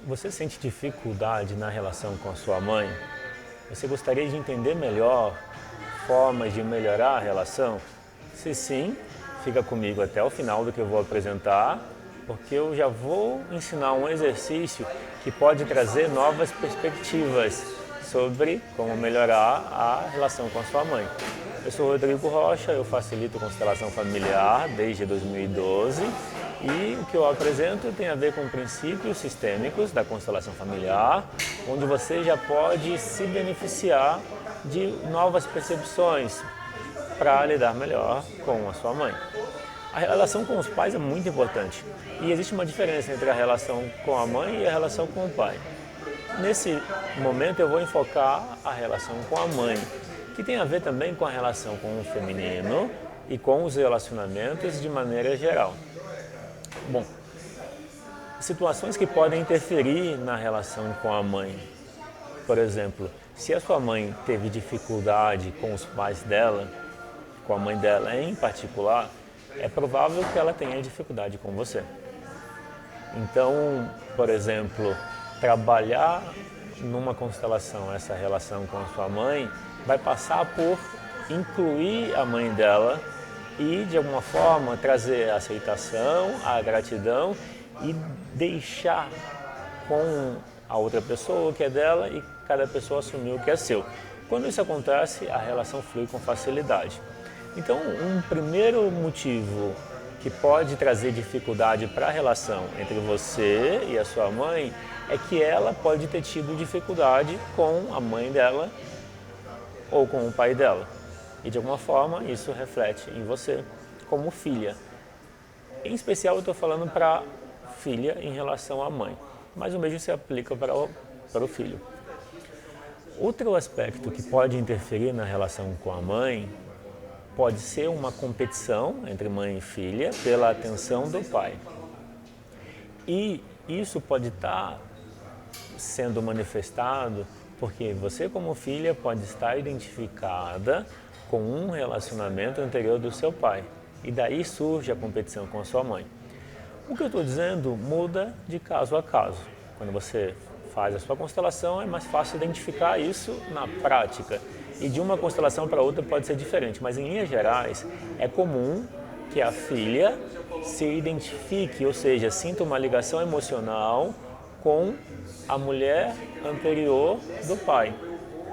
Você sente dificuldade na relação com a sua mãe? Você gostaria de entender melhor formas de melhorar a relação? Se sim, fica comigo até o final do que eu vou apresentar, porque eu já vou ensinar um exercício que pode trazer novas perspectivas sobre como melhorar a relação com a sua mãe. Eu sou Rodrigo Rocha, eu facilito constelação familiar desde 2012 e o que eu apresento tem a ver com princípios sistêmicos da constelação familiar, onde você já pode se beneficiar de novas percepções para lidar melhor com a sua mãe. A relação com os pais é muito importante e existe uma diferença entre a relação com a mãe e a relação com o pai. Nesse momento eu vou enfocar a relação com a mãe, que tem a ver também com a relação com o feminino e com os relacionamentos de maneira geral. Bom, situações que podem interferir na relação com a mãe. Por exemplo, se a sua mãe teve dificuldade com os pais dela, com a mãe dela em particular, é provável que ela tenha dificuldade com você. Então, por exemplo, trabalhar numa constelação essa relação com a sua mãe vai passar por incluir a mãe dela e, de alguma forma, trazer a aceitação, a gratidão e deixar com a outra pessoa o que é dela e cada pessoa assumir o que é seu. Quando isso acontece, a relação flui com facilidade. Então, um primeiro motivo que pode trazer dificuldade para a relação entre você e a sua mãe é que ela pode ter tido dificuldade com a mãe dela ou com o pai dela. E de alguma forma isso reflete em você como filha. Em especial eu estou falando para filha em relação à mãe, mas o mesmo se aplica para o filho. Outro aspecto que pode interferir na relação com a mãe pode ser uma competição entre mãe e filha pela atenção do pai. E isso pode estar sendo manifestado porque você como filha pode estar identificada com um relacionamento anterior do seu pai. E daí surge a competição com a sua mãe. O que eu estou dizendo muda de caso a caso. Quando você faz a sua constelação é mais fácil identificar isso na prática. E de uma constelação para outra pode ser diferente, mas em linhas gerais é comum que a filha se identifique, ou seja, sinta uma ligação emocional com a mulher anterior do pai.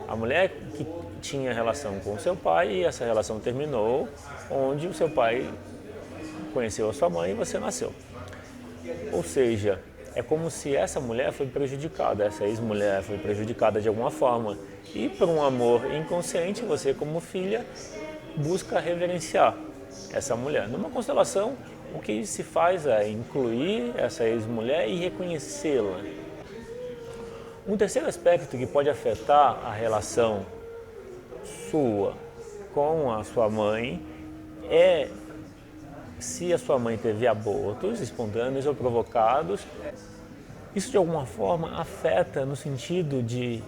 A mulher que tinha relação com o seu pai e essa relação terminou onde o seu pai conheceu a sua mãe e você nasceu. Ou seja, é como se essa mulher foi prejudicada, essa ex-mulher foi prejudicada de alguma forma. E por um amor inconsciente, você como filha busca reverenciar essa mulher. Numa constelação, o que se faz é incluir essa ex-mulher e reconhecê-la. Um terceiro aspecto que pode afetar a relação sua com a sua mãe é se a sua mãe teve abortos espontâneos ou provocados. Isso de alguma forma afeta no sentido de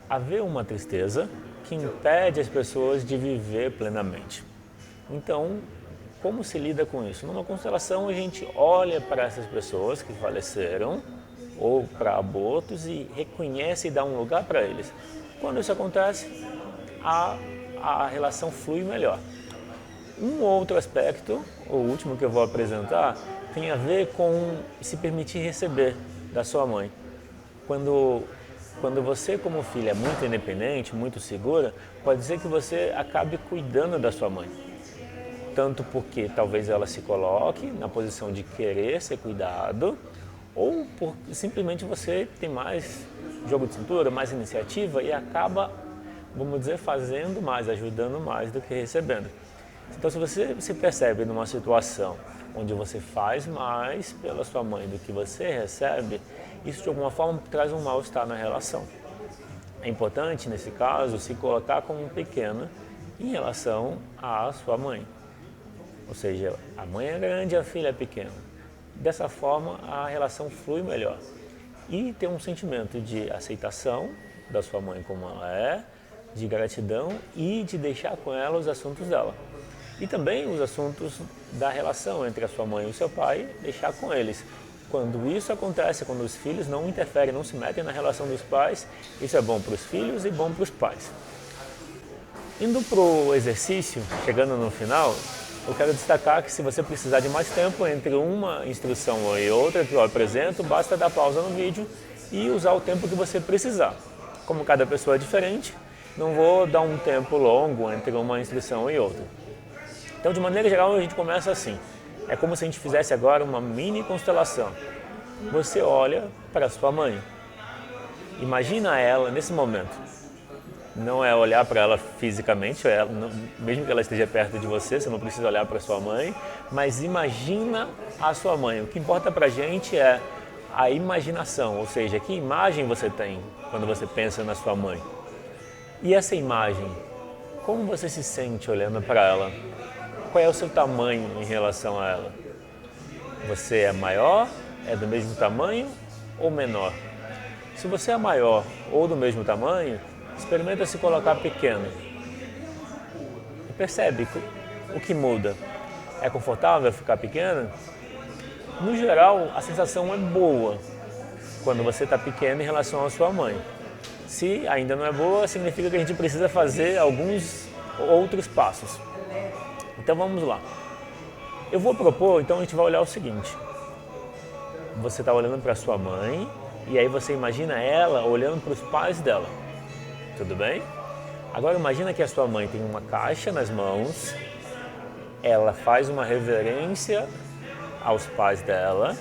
haver uma tristeza que impede as pessoas de viver plenamente. Então, como se lida com isso? Numa constelação a gente olha para essas pessoas que faleceram ou para abortos e reconhece e dá um lugar para eles. Quando isso acontece, a relação flui melhor. Um outro aspecto, o último que eu vou apresentar, tem a ver com se permitir receber da sua mãe. Quando você como filha é muito independente, muito segura, pode ser que você acabe cuidando da sua mãe. Tanto porque talvez ela se coloque na posição de querer ser cuidado, ou por simplesmente você tem mais jogo de cintura, mais iniciativa e acaba, vamos dizer, fazendo mais, ajudando mais do que recebendo. Então, se você se percebe numa situação onde você faz mais pela sua mãe do que você recebe, isso de alguma forma traz um mal-estar na relação. É importante, nesse caso, se colocar como pequena em relação à sua mãe. Ou seja, a mãe é grande e a filha é pequena. Dessa forma, a relação flui melhor. E ter um sentimento de aceitação da sua mãe como ela é, de gratidão e de deixar com ela os assuntos dela. E também os assuntos da relação entre a sua mãe e o seu pai, deixar com eles. Quando isso acontece, quando os filhos não interferem, não se metem na relação dos pais, isso é bom para os filhos e bom para os pais. Indo para o exercício, chegando no final, eu quero destacar que se você precisar de mais tempo entre uma instrução e outra que eu apresento, basta dar pausa no vídeo e usar o tempo que você precisar. Como cada pessoa é diferente, não vou dar um tempo longo entre uma instrução e outra. Então, de maneira geral, a gente começa assim. É como se a gente fizesse agora uma mini constelação. Você olha para sua mãe. Imagina ela nesse momento. Não é olhar para ela fisicamente, mesmo que ela esteja perto de você, você não precisa olhar para sua mãe, mas imagina a sua mãe. O que importa para a gente é a imaginação, ou seja, que imagem você tem quando você pensa na sua mãe. E essa imagem, como você se sente olhando para ela? Qual é o seu tamanho em relação a ela? Você é maior, é do mesmo tamanho ou menor? Se você é maior ou do mesmo tamanho, experimenta se colocar pequeno. E percebe o que muda. É confortável ficar pequeno? No geral, a sensação é boa quando você está pequeno em relação à sua mãe. Se ainda não é boa, significa que a gente precisa fazer alguns outros passos. Então vamos lá. Eu vou propor, então a gente vai olhar o seguinte. Você está olhando para sua mãe e aí você imagina ela olhando para os pais dela. Tudo bem? Agora imagina que a sua mãe tem uma caixa nas mãos, ela faz uma reverência aos pais dela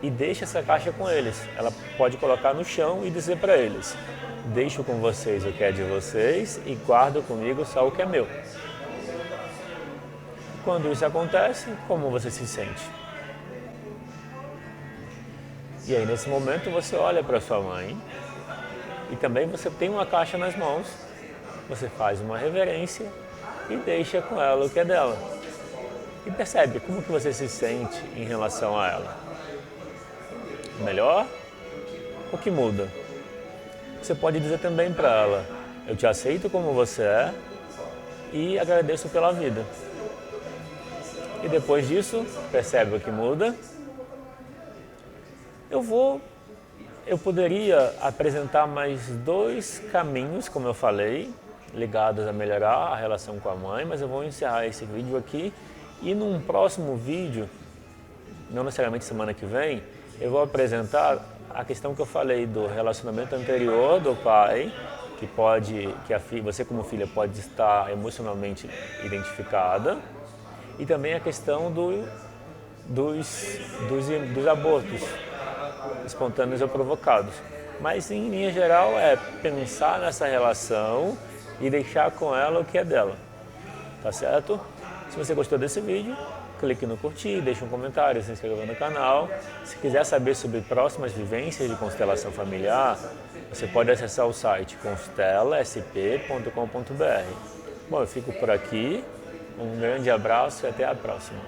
e deixa essa caixa com eles. Ela pode colocar no chão e dizer para eles: deixo com vocês o que é de vocês e guardo comigo só o que é meu. Quando isso acontece, como você se sente? E aí nesse momento você olha para sua mãe e também você tem uma caixa nas mãos, você faz uma reverência e deixa com ela o que é dela. E percebe como que você se sente em relação a ela. Melhor? O que muda? Você pode dizer também para ela: eu te aceito como você é e agradeço pela vida. E depois disso, percebe o que muda? Eu poderia apresentar mais 2 caminhos, como eu falei, ligados a melhorar a relação com a mãe, mas eu vou encerrar esse vídeo aqui e num próximo vídeo, não necessariamente semana que vem, eu vou apresentar a questão que eu falei do relacionamento anterior do pai, você como filha pode estar emocionalmente identificada, e também a questão dos abortos espontâneos ou provocados. Mas, em linha geral, é pensar nessa relação e deixar com ela o que é dela. Tá certo? Se você gostou desse vídeo, clique no curtir, deixe um comentário, se inscreva no canal. Se quiser saber sobre próximas vivências de constelação familiar, você pode acessar o site constelasp.com.br. Bom, eu fico por aqui. Um grande abraço e até a próxima.